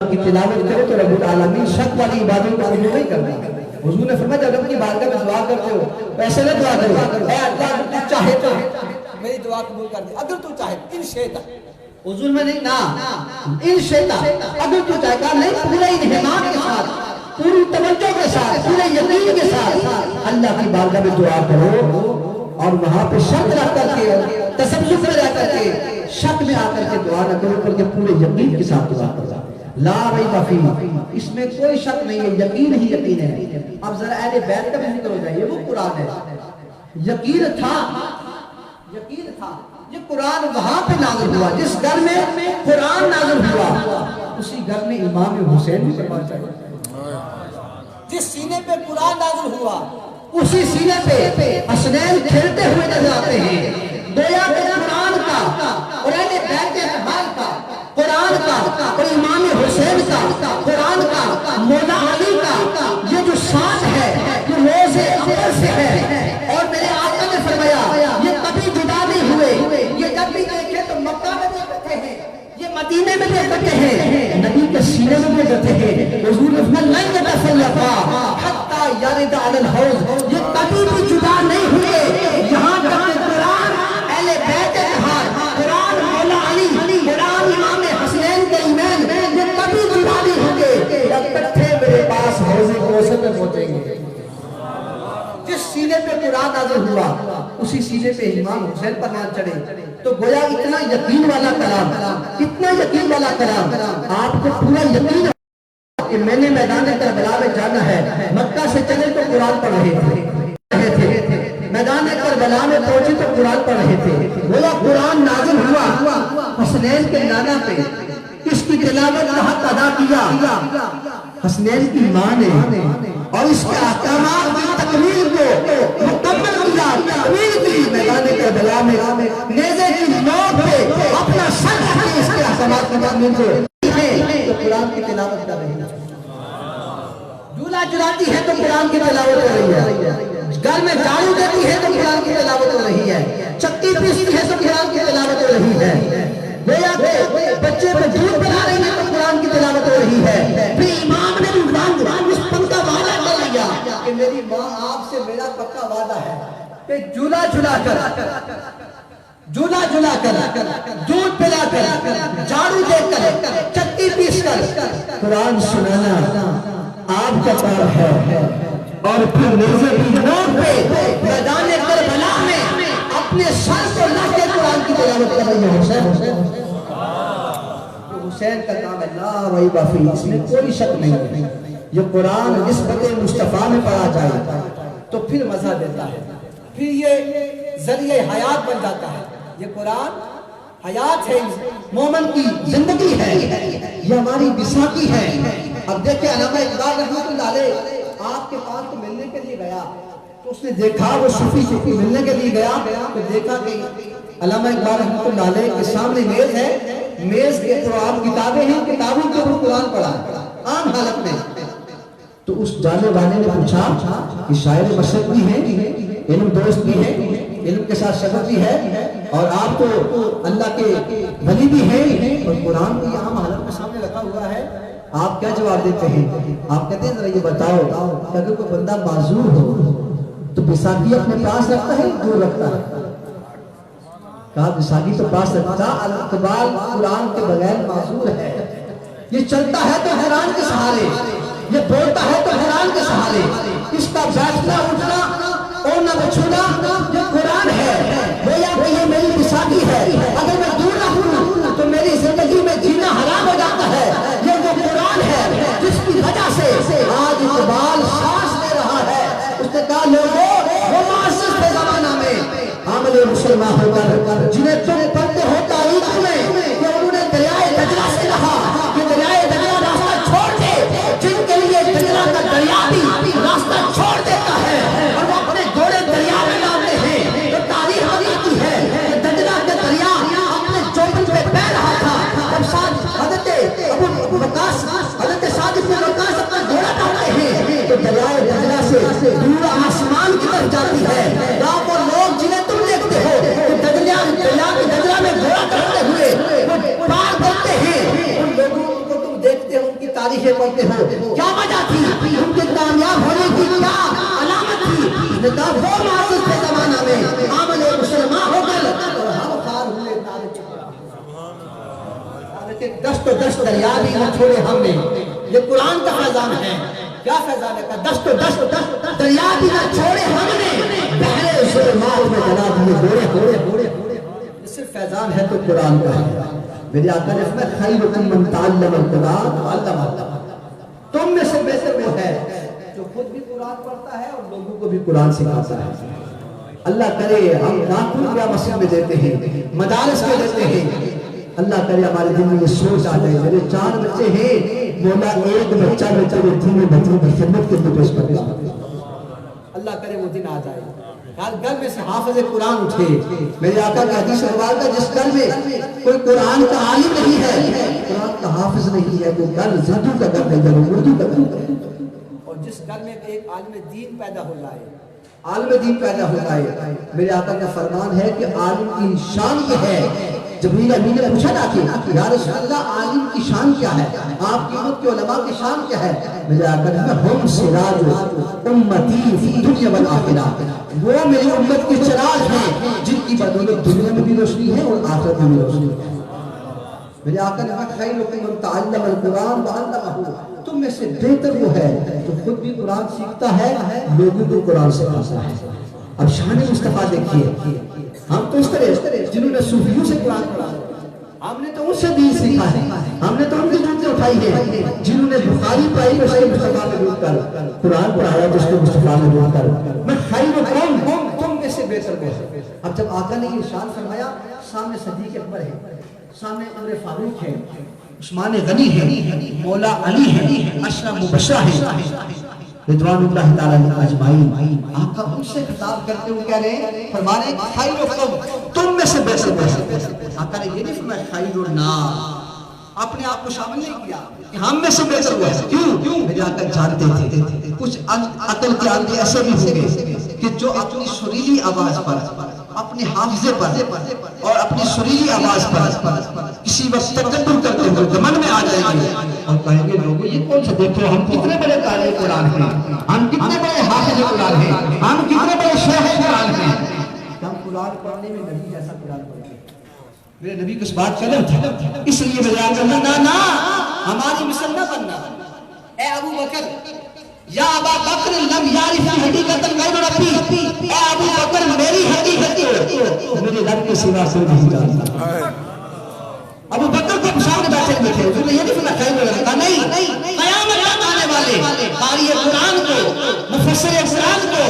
کی تلاوت کرے تو رب العالمین شک والی عبادت کو قبول نہیں کرتا۔ حضور نے فرمایا جب رب کی بارگاہ میں دعا کرتے ہو ایسے نہ دعا کرو اے اللہ تو چاہے تو میری دعا قبول کر دے، اگر تو چاہے ان شیطا حضور میں نہیں نا ان شیطا اگر تو چاہے گا نہیں، پورے انہمام کے ساتھ پوری توجہ کے ساتھ پورے یقین کے ساتھ اللہ کی بارگاہ میں دعا کرو اور وہاں پہ شک رکھ کر کے تسبب میں رہ کر کے شک میں آ کر کے دعا نہ کرو بلکہ پورے یقین کے ساتھ دعا کرو۔ لا ریب فیہ، اس میں کوئی شک نہیں ہے، یقین ہی یقین ہے۔ اب ذرا اہل بیت کا بھی ذکر ہو جائے، وہ قرآن ہے، یقین تھا یہ قرآن وہاں پہ نازل ہوا جس گھر میں قرآن نازل ہوا اسی گھر میں امام حسین بھی فرما چاہیے، جس سینے پہ قرآن نازل ہوا اسی سینے پہ حسنین کھیلتے ہوئے نظر آتے ہیں۔ گویا کہ قرآن کا اور اہل بیت اہل کا قرآن کا اور امام حسین کا قرآن کا مولا علی کا یہ جو ساتھ ہے یہ روز اول سے ہے، اور میرے آقا نے فرمایا یہ کبھی جدا نہیں ہوئے، یہ جب بھی دیکھے تو مکہ میں بھی اکٹھے ہیں، یہ مدینے میں بھی اکٹھے ہیں، نبی کے سینے میں بھی اکٹھے ہیں۔ حضور نے فرمایا لن یتفرقا حتی یرد علی الحوض، یہ کبھی بھی جدا نہیں ہوئے یہاں تک کہ قرآن اہل بیت قرآن مولا علی قرآن امام حسنین کے ایمان یہ کبھی جدا نہیں ہوں گے، اکٹھے میرے پاس حوض کوثر میں پہنچیں گے۔ جس سینے پہ قرآن نازل ہوا اسی سینے پہ امام حسین پر نہ چڑھے، تو گویا اتنا یقین والا کلام، اتنا یقین والا کلام آپ کو پورا یقین کہ میں نے میدان کربلا میں جانا ہے، مکہ سے چلے تو قرآن پڑھ رہے تھے، میدان کربلا میں پہنچے تو قرآن پڑھ رہے تھے، گویا قرآن نازل ہوا حسنین کے نانا پہ، اس کی تلاوت کا حق ادا کیا حسنین کی ماں نے، اور اس کے احکامات کی تکمیل کو مکمل کیا، تکمیل کی میدان کربلا میں نیزے کی نوک پہ اپنا سر رکھ کے اس کے احکامات کی تکمیل کو تو قرآن کی تلاوت کر رہی ہے، جھولا جھلاتی ہے تو قرآن کی تلاوت کر رہی ہے، گھر میں جھاڑو دیتی ہے تو قرآن کی تلاوت ہو رہی ہے، چکی پیستی ہے تو قرآن کی تلاوت ہو رہی ہے، گویا کہ بچے پہ دودھ پلا رہی ہے تو قرآن کی تلاوت ہو رہی ہے۔ پھر امام نے اس پنکا وعدہ کر لیا کہ میری ماں آپ سے میرا پکا وعدہ ہے کہ جھولا جھلا کر دودھ پلا کر جھاڑو دے کر چکی پیس کر قرآن سنانا آپ کا کام ہے، اور پھر نیزے کی نوک پہ میدان کربلا میں اپنے سر کو رکھ کے قرآن کی تلاوت کر رہی ہے۔ حسین کا کام ہے، لا ریب فیہ، اس میں کوئی شک نہیں ہے۔ یہ قرآن نسبت مصطفیٰ میں پڑھا جائے تو پھر مزہ دیتا ہے، پھر یہ ذریعہ حیات بن جاتا ہے۔ یہ قرآن حیات ہے، مومن کی زندگی ہے، یہ ہماری بیساکھی ہے۔ اب دیکھیں علامہ اقبال رحمۃ اللہ علیہ آپ کے پاس کو ملنے کے لیے گیا تو اس نے دیکھا وہ صوفی ملنے کے لیے گیا تو دیکھا کہ علامہ اقبال رحمۃ اللہ علیہ کے سامنے میز ہے، میز کے قرآن کتابیں ہیں، کتابوں کے اوپر قرآن پڑھا عام حالت میں۔ تو اس جانے والے نے پوچھا کہ شاعر مشرق بھی ہیں، علم دوست بھی ہیں، علم کے ساتھ شغف بھی ہے، اور آپ تو اللہ کے ولی بھی ہیں، اور قرآن بھی عام حالت میں سامنے رکھا ہوا ہے، آپ کیا جواب دیتے ہیں؟ آپ کہتے ہیں ذرا یہ بتاؤ کہ اگر کوئی بندہ معذور ہو تو بیساکھی اپنے پاس رکھتا ہے دور رکھتا ہے؟ کہا بیساکھی تو پاس رکھتا، اقبال قرآن کے بغیر معذور ہے، یہ چلتا ہے تو قرآن کے سہارے، یہ بولتا ہے تو قرآن کے سہارے، اس کا بیٹھنا اٹھنا اوڑھنا بچھونا یہ قرآن ہے، گویا کہ یہ میری بیساکھی ہے، اگر میں دور رہوں تو میری زندگی میں جینا حرام ہو جاتا ہے۔ یہ وہ قرآن ہے جس کی وجہ سے آج اقبال سانس لے رہا ہے۔ اس نے کہا لوگوں وہ معزز تھے زمانہ میں عامل مسلمان ہو کر جنہیں تم پڑھتے ہو تاریخ میں کہ انہوں نے دریائے دجلہ سے کہا کہ دریائے دجلہ راستہ چھوڑ دے، جن کے لیے دجلہ کا دریا بھی راستہ چھوڑ دیتا ہے اور وہ اپنے گھوڑے دریا میں ڈالتے ہیں، تو تاریخ بتاتی ہے کہ دجلہ کا دریا اپنے چوبن پہ بہ رہا تھا جب حضرت ابو وقاص حضرت سعد بن وقاص اپنا گھوڑا ڈالتے ہیں تو دریائے دجلہ سے دور آسمان کی طرف جاتی ہے۔ یا وہ لوگ جنہیں تم دیکھتے ہو کہ دجلہ میں گھوڑا کرتے ہوئے پار کرتے ہیں، ان لوگوں کو تم دیکھتے ہو تاریخیں پڑھتے ہو، کیا وجہ تھی ان کے کامیاب ہونے کی، کیا علامت تھی؟ اس نے کہا وہ معزز تھے زمانہ میں عمل مسلمان ہو کر اور ہم خار ہوئے تارے چکا، دست و دست دریا بھی نہ چھوڑے ہم نے. یہ قرآن کا فیضان ہے. کیا فیضان ہے؟ دست و دست دریا بھی نہ چھوڑے ہم نے، بحر ظلمات میں جلا دیے گھوڑے. صرف فیضان ہے تو قرآن کا ہے. میرے آقا نے فرمایا خیرکم من تعلم القرآن وعلمہ. تم میں سے بہتر وہ ہے جو خود بھی قرآن پڑھتا ہے اور لوگوں کو بھی قرآن سکھاتا ہے. اللہ کرے ہم لاکھوں روپیہ مسجد میں دیتے ہیں، مدارس میں دیتے ہیں. اللہ کرے ہمارے دل میں یہ سوچ آ جائے میرے 4 بچے ہیں، مولا ایک بچہ میرے دین بچوں کی خدمت کے لیے پیش کرے. اللہ کرے وہ دن آ جائے گھر میں سے حافظ قرآن اٹھے. میرے آقا کا حدیث روایت ہے جس گھر میں کوئی قرآن کا عالم نہیں ہے، قرآن کا حافظ نہیں ہے، وہ گھر زندو کا گھر نہیں ہے، وہ اردو کا گھر ہے. اور جس گھر میں ایک عالم دین پیدا ہو جائے، عالم دین پیدا ہو جائے، میرے آقا کا فرمان ہے کہ عالم کی شان یہ ہے. جبریل امین نے پوچھا نا کہ یا رسول اللہ عالم کی شان کیا ہے، آپ کی امت کے علماء کی شان کیا ہے؟ میرے آقا نے ہم سراج امتی فی دنیا والآخرہ، وہ میری امت کے چراغ ہیں جن کی بدولت دنیا میں بھی روشنی ہے اور آخرت میں بھی روشنی ہے. میرے آقا نے کہا خیرکم من تعلم القرآن وعلمہ. تم میں سے بہتر وہ ہے جو خود بھی قرآن سیکھتا ہے، لوگوں کو قرآن سکھاتا ہے. اب شان مصطفیٰ دیکھیے، ہم تو اس طرح جنہوں نے صوفیوں سے قرآن پڑھا، ہم نے تو ان سے دین سیکھا ہے، ہم نے تو ان کی جوتیں اٹھائی ہے. جنہوں نے بخاری پڑھائی ویسے مصطفیٰ میں ڈوب کر قرآن پڑھایا جس کو مصطفیٰ میں ڈوب کر میں خیرکم، تم میں سے بہتر ہے. اب جب آقا نے یہ ارشاد فرمایا، سامنے صدیق اکبر ہے، سامنے عمر فاروق ہے، عثمان غنی ہے، مولا علی ہے، عشرہ مبشرہ ہے رضوان اللہ تعالیٰ اجمعین. آقا ان سے خطاب کرتے ہوئے کہہ رہے ہیں، فرما رہے ہیں خیرکم، تم میں سے بہتر. آقا نے یہ نہیں فرمایا خیر الناس، اپنے آپ کو شامل نہیں کیا کہ ہم میں سے بہتر ہوا ہے. کیوں؟ میرے آقا جانتے تھے کچھ عقل کے آدمی ایسے بھی ہوں گے کہ جو اپنی سریلی آواز پر، اپنے حافظے پر اور اپنی سریلی آواز پر کسی وقت تکبر کرتے ہوئے گھمنڈ میں آ جائیں گے اور کہیں گے لوگوں یہ کون سے، دیکھو ہم کتنے بڑے قاری قرآن ہیں، ہم کتنے بڑے حافظ قرآن ہیں، ہم کتنے بڑے شیخ قرآن ہیں. ہم قرآن پڑھنے میں نبی جیسا قرآن پڑھتے ہیں. میرے نبی کو اس بات کا علم تھا، اس لیے میرے آقا نے نہ ہماری مثل نہ بننا. اے ابو بکر یا ابا بکر لم یعرف حقیقت غیر ربی، اے ابو بکر میری حقیقت کو میرے رب کے سوا سے نہیں جانتا. ابو بکر کو سامنے بیٹھے ہوئے تھے، انہوں نے یہ نہیں فرمایا خیر رکھا، نہیں، قیامت تک آنے والے قاری قرآن کو، مفسر قرآن کو،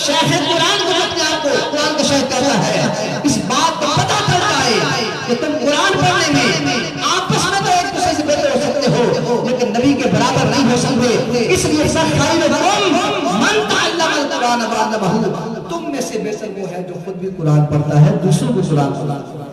شیخ قرآن کو اپنے آپ کو قرآن کا شیخ کہتا ہے. اس بات کا پتہ چلتا ہے کہ تم قرآن پڑھنے میں آپس میں تو ایک دوسرے سے بہتر ہو سکتے ہو لیکن نبی کے برابر نہیں ہو سکتے. اس لیے خیرکم من تعلم القرآن وعلمہ، تم میں سے بہتر وہ ہے جو خود بھی قرآن پڑھتا ہے، دوسروں کو قرآن سناتا ہے.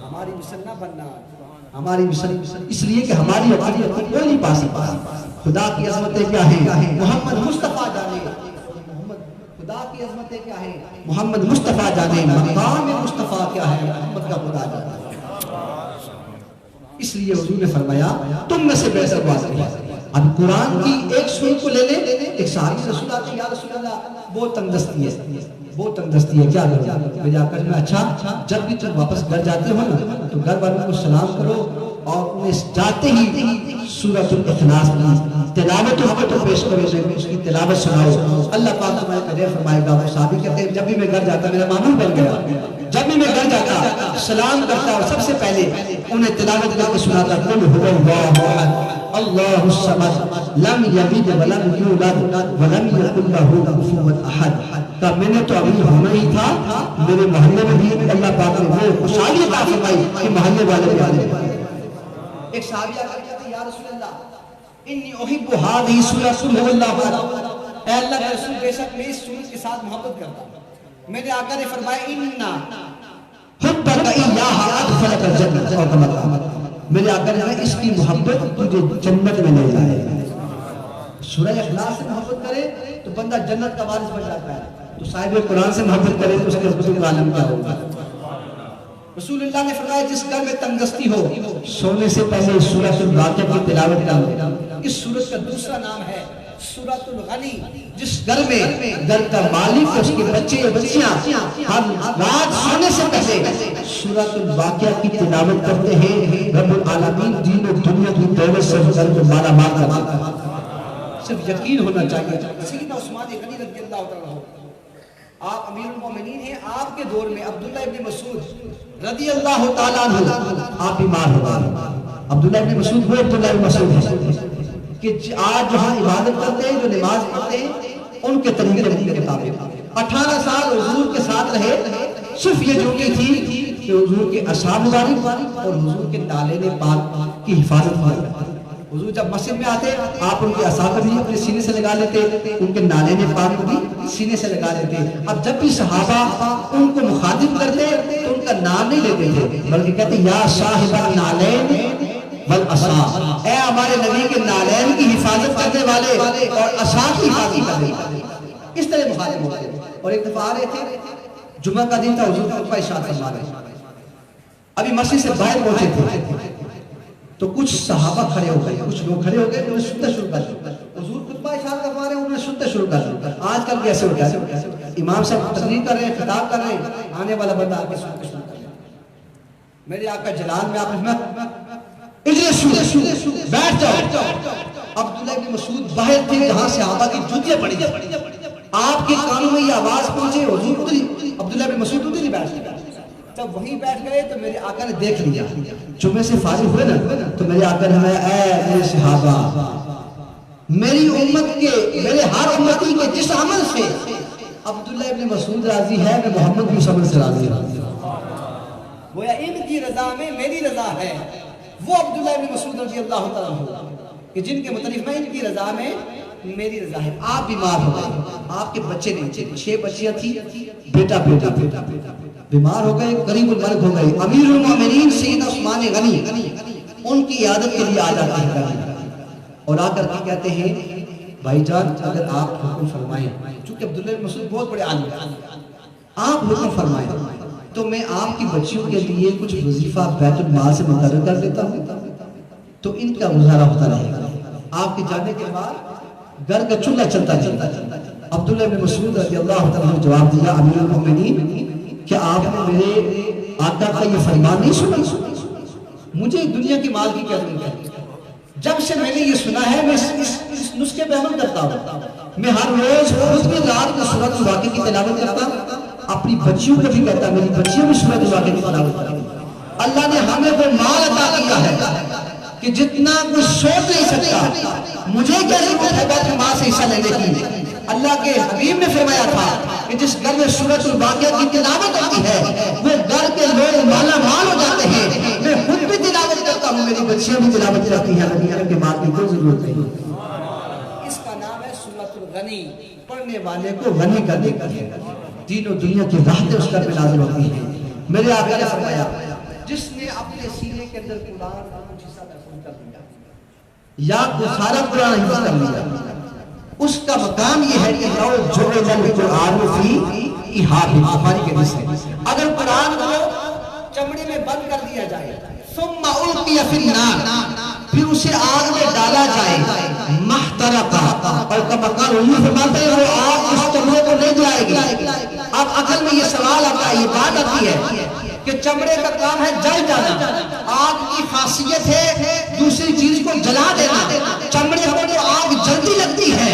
ہماری مثل نہ بننا، ہماری مثل اس لیے کہ ہماری کوئی نہیں پا سکتا. خدا کی عظمتیں کیا ہیں محمد مصطفیٰ جانے، خدا کی عظمتیں کیا ہیں محمد مصطفیٰ جانے، مقام مصطفیٰ کیا ہے محمد کا خدا جانے. اس لیے حضور نے فرمایا تم میں سے بہتر بات ہے. اب قرآن کی ایک سورت کو لے لیں، ایک صحابی رسول اللہ یا رسول اللہ بہت تنگدستی ہے، بہت تنگدستی ہے، کیا کروں؟ میں جا کر میں اچھا جب بھی تم واپس گھر جاتے ہو نا تو گھر والوں کو سلام کرو اور انہیں جاتے ہی سورۃ الاخلاص کی تلاوت تو پیش کرو، اس کی تلاوت سناؤ. اللہ پاک تمہیں قدر فرمائے گا. وہ صحابی کہتے ہیں جب بھی میں گھر جاتا میرا معمول بن گیا، جب بھی میں گھر جاتا سلام کرتا اور سب سے پہلے انہیں تلاوت کر کے سناتا قل هو اللہ احد اللہ الصمد لم یلد ولم یولد ولم یکن له کفوا احد. کہ میں نے تو ابھی ہونا ہی تھا، میرے محلے میں بھی اللہ پاک نے وہ خوشحالی عطا فرمائی کہ محلے والے بھی آنے. ایک صحابی آ کر کہتے یا رسول اللہ انی احب هذه سورۃ قل هو اللہ احد، اے اللہ کے رسول بے شک میں اس سورت کے ساتھ محبت کرتا ہوں. میرے آقا نے فرمایا انا حبک ایاھا ادخلک الجنۃ، میرے آقا نے کہا اس کی محبت تجھے جنت میں لے جائے گا. سورہ اخلاص سے محبت کرے تو بندہ جنت کا وارث بن جاتا ہے، تو صاحب قرآن سے محبت کرے تو اس کے حضرت العالم کا ہوگا. رسول اللہ نے فرمایا جس گھر میں تنگستی ہو سونے سے پہلے سورۃ الواقعہ کی تلاوت کرو. اس سورت کا دوسرا نام ہے سورۃ الغنی. جس گھر میں گھر کا مالک اس کے بچے یا بچیاں ہر رات سونے سے پہلے سورۃ الواقعہ کی تلاوت کرتے ہیں، رب العالمین دین و دنیا کی دولت سے گھر کو مالا مال کرتا ہے. صرف یقین ہونا چاہیے. سیدنا عثمان غنی رضی اللہ تعالیٰ عنہ آپ امیر المومنین ہیں. آپ کے دور میں عبداللہ ابن مسعود رضی اللہ تعالیٰ عنہ آپ بیمار ہو گئے. عبداللہ ابن مسعود وہ عبداللہ ابن مسعود ہے کہ آج جہاں عبادت کرتے ہیں، جو نماز پڑھتے ہیں، ان کے طریقے کے مطابق 18 سال حضور کے ساتھ رہے. صرف یہ ڈیوٹی تھی کہ حضور کے اصحاب مبارک اور حضور کے نالین پاک کی حفاظت فرمائے. حضور جب مسجد میں آتے آپ ان کے اصحاب بھی اپنے سینے سے لگا لیتے، ان کے نالین پاک بھی سینے سے لگا لیتے. اب جب بھی صحابہ ان کو مخاطب کرتے تو ان کا نام نہیں لیتے تھے، بلکہ کہتے یا صاحب النالین والعصا، اے ہمارے نبی کے نالین کی حفاظت کرنے والے اور عصا کی حفاظت کرنے والے. اس طرح مخاطب ہوتے. اور ایک دفعہ آ رہے تھے، جمعہ کا دن تھا، حضور کا خطبہ ارشاد فرما رہے، ابھی مسجد سے باہر پہنچے تھے تو کچھ صحابہ کھڑے ہو گئے، کچھ لوگ کھڑے ہو گئے، انہوں نے سننا شروع کر دیا. حضور خطبہ ارشاد فرما رہے ہیں، انہوں نے سننا شروع کر دیا. آج کل کیسے ہوتا ہے، امام صاحب تقریر کر رہے ہیں، خطاب کر رہے ہیں، آنے والا بندہ آ کے سننا شروع کر دیا. میرے آقا جلال میں آپ نے بیٹھ جاؤ. عبداللہ ابن مسعود باہر تھے جہاں صحابہ کی جوتیاں پڑی جائیں. آپ کے کانوں میں یہ آواز پہنچے، حضور ادھر عبداللہ ابن مسعود ادھر ہی بیٹھ گئے. جب وہیں بیٹھ گئے تو میرے آقا نے دیکھ لیا. جمعے سے فارغ ہوئے نا تو میرے آقا نے فرمایا اے میرے صحابہ، میری امت کے، میرے ہر امتی کے جس عمل سے عبداللہ ابن مسعود راضی ہے، میں محمد بن عمر سے راضی ہوں. گویا ان کی رضا میں میری رضا ہے. وہ عبداللہ ابن مسعود رضی اللہ تعالیٰ عنہ کہ جن کے متعلق میں ان کی رضا میں میری رضا ہے. آپ بیمار ہو گئے، آپ کے بچے نہیں تھے، 6 بچیاں تھی، بیٹا بیمار ہو گئے، قریب المرگ ہو گئے. امیر المومنین سیدنا عثمان غنی ان کی عیادت کے لیے آ جاتے ہیں اور آ کر کے کہتے ہیں بھائی جان اگر آپ حکم فرمائیں، چونکہ عبداللہ ابن مسعود بہت بڑے عالم ہیں، آپ حکم فرمائیں تو میں آپ کی بچیوں کے لیے کچھ وظیفہ بیت المال سے مقرر کر دیتا ہوں تو ان کا گزارا ہوتا رہے گا. آپ کے جانے کے بعد گھر کا چولہا چلتا رہتا. عبداللہ ابن مسعود رضی اللہ تعالیٰ نے جواب دیا امیر المومنین کہ آپ نے میرے آقا کا یہ فرمان نہیں سنا؟ مجھے دنیا کی مال کی کیا ضرورت ہے؟ جب سے میں نے یہ سنا ہے میں اس نسخے پہ عمل کرتا ہوں. میں ہر روز خود بھی رات کو سورۃ الواقعہ کی تلاوت کرتا ہوں، اپنی بچیوں کو بھی کہتا میری بچیوں بھی سورۃ الواقعہ کی تلاوت کریں. اللہ نے ہمیں وہ مال عطا کیا ہے کہ جتنا کچھ سوچ نہیں سکتا. مجھے کیا ضرورت ہے بیت المال سے حصہ لینے کی؟ اللہ کے حبیب نے فرمایا تھا کہ جس گھر میں سورۃ الواقعہ کی تلاوت ہوتی ہے وہ گھر کے لوگ مالا مال ہو جاتے ہیں. میں خود بھی تلاوت کرتا ہوں، میری بچیاں بھی تلاوت کرتی ہیں، دنیا کے مال کی کوئی ضرورت نہیں. اس کا نام ہے سورۃ الغنی. پڑھنے والے کو غنی کرنے کا ہے. دین و دنیا کی راحتیں اس پر نازل ہوتی ہیں. میرے آقا نے فرمایا جس نے اپنے سینے کے اندر قرآن کا کچھ حصہ محفوظ کر دیا یا سارا قرآن حفظ کر لیا، اس کا مقام یہ ہے کہ لو جعل القرآن فی احاط بخاری کے حدیث ہے، اگر قرآن کو چمڑے میں بند کر دیا جائے ثم القی فی النار، پھر اسے آگ میں ڈالا جائے محترقہ، اور کما قال حضور فرماتے ہیں وہ آگ اس چمڑے کو نہیں جلائے گی. اب عقل میں یہ سوال آتا ہے، یہ بات آتی ہے کہ چمڑے کا کام ہے جل جانا، آگ کی خاصیت ہے دوسری چیز کو جلا دینا. چمڑے کو جو آگ جلدی لگتی ہے،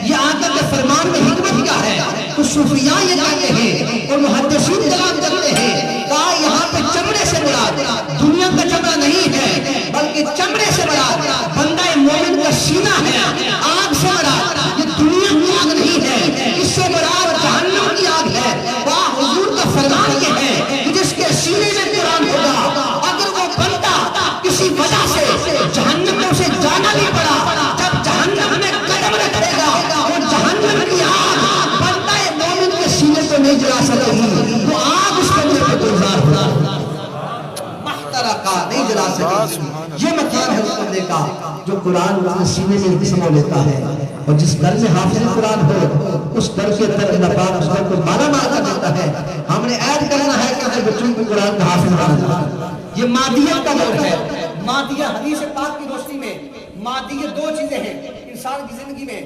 یہ آقا کے فرمان میں حکمت کیا ہے؟ تو صوفیاء یہ کہتے ہیں اور محدثین کلام کرتے ہیں کہا یہاں پہ چمڑے سے مراد دنیا کا چمڑا نہیں ہے، بلکہ چمڑے سے مراد بندہ مومن کا سینہ ہے. آگ سے مراد یہ دنیا کی آگ نہیں ہے، اس سے مراد جہنم کی آگ ہے. واہ، حضور کا فرمان یہ ہے کہ جس کے سینے میں قرآن ہوگا اگر وہ بندہ کسی وجہ سے جہنم میں اسے جانا نہیں پڑا، جب جہنم میں قدم رکھے گا وہ جہنم کی آگ بندہ مومن کے سینے کو کا جو قرآن اپنے سینے میں سمو لیتا ہے، اور جس گھر میں حافظ قرآن ہو اس گھر کے اندر اللہ پاک اس گھر کو مالا مال کر دیتا ہے۔ ہم نے عہد کرنا ہے کہ اپنے بچوں کو قرآن کا حافظ بنانا۔ یہ مادیت کا دور ہے۔ مادیت حدیث پاک کی روشنی میں مادیت دو چیزیں ہیں انسان کی زندگی میں،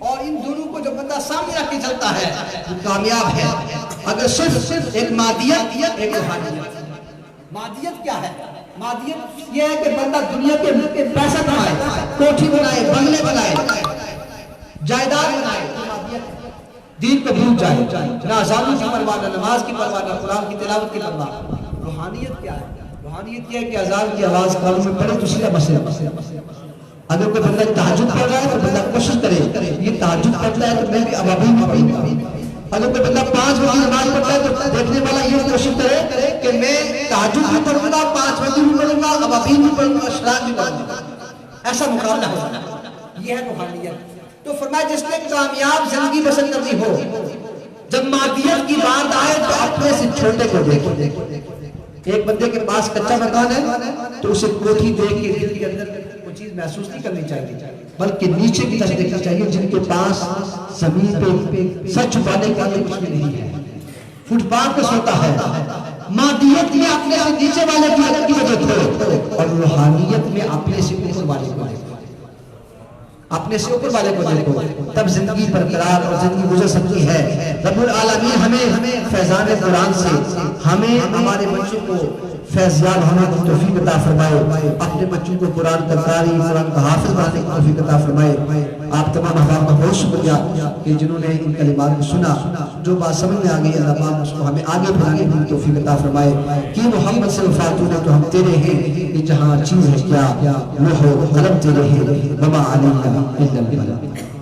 اور ان دونوں کو جو بندہ سامنے رکھ کے چلتا ہے وہ کامیاب ہے۔ اگر صرف ایک مادیت ایک روحانیت۔ مادیت کیا ہے؟ مادیت یہ ہے کہ بندہ دنیا کے پیسہ کمائے، کوٹھی بنائے، بنگلے بنائے، جائیداد بنائے، دین کو بھول جائے، نہ اذان کی پرواہ، نہ نماز کی پرواہ، نہ قرآن کی تلاوت کی پرواہ۔ روحانیت کیا ہے؟ روحانیت یہ ہے کہ اذان کی آواز کانوں میں پڑے تو سیدھا مسئلہ۔ اگر کوئی بندہ تہجد پڑھ رہا ہے تو بندہ کوشش کرے یہ تہجد پڑھتا ہے تو میں بھی ابابیل پڑھوں گا۔ اگر کوئی بندہ 5 وقت نماز پڑھتا ہے تو دیکھنے والا یہ کوشش کرے کہ میں تہجد بھی پڑھوں گا، 5 وقت بھی پڑھوں گا، ابابیل بھی پڑھوں گا، اشراق بھی پڑھوں گا۔ ایسا مقابلہ ہوگا، یہ ہے روحانیت۔ تو فرمایا جس نے کامیاب زندگی بسر کرنی ہو، جب مادیت کی بات آئے تو اپنے سے چھوٹے کو دیکھیں۔ ایک بندے کے پاس کچا مکان ہے تو اسے کوٹھی دیکھ کے دل کے اندر کوئی چیز محسوس نہیں کرنی چاہیے، بلکہ نیچے کی طرف دیکھنا چاہیے جن کے پاس زمین پہ سر چھپانے کا کچھ بھی نہیں ہے، فٹ پاتھ پہ سوتا ہے۔ مادیت میں اپنے سے نیچے والے کی عدد کی وجہ ہو، اور روحانیت میں اپنے سے اوپر والے کو دیکھو، اپنے سے اوپر والے کو دیکھو، تب زندگی برقرار اور زندگی گزر سکتی ہے۔ رب العالمین ہمیں فیضان قرآن سے ہمیں ہمارے بچوں کو فیضیاب ہونے کی توفیق عطا فرمائے، اپنے بچوں کو قرآن کا قاری، قرآن کا حافظ بنانے کی توفیق عطا فرمائے۔ آپ تمام احباب کا بہت شکریہ کہ جنہوں نے ان کلمات کو سنا، جو بات سمجھ میں آگئی اللہ پاک اس کو ہمیں آگے بڑھانے کی توفیق عطا فرمائے کہ محمد سے وفاتوں نے تو ہم تیرے ہیں، کہ جہاں چیز ہے کیا لوح و قلم تیرے ہیں، وما علینا الا البلاغ۔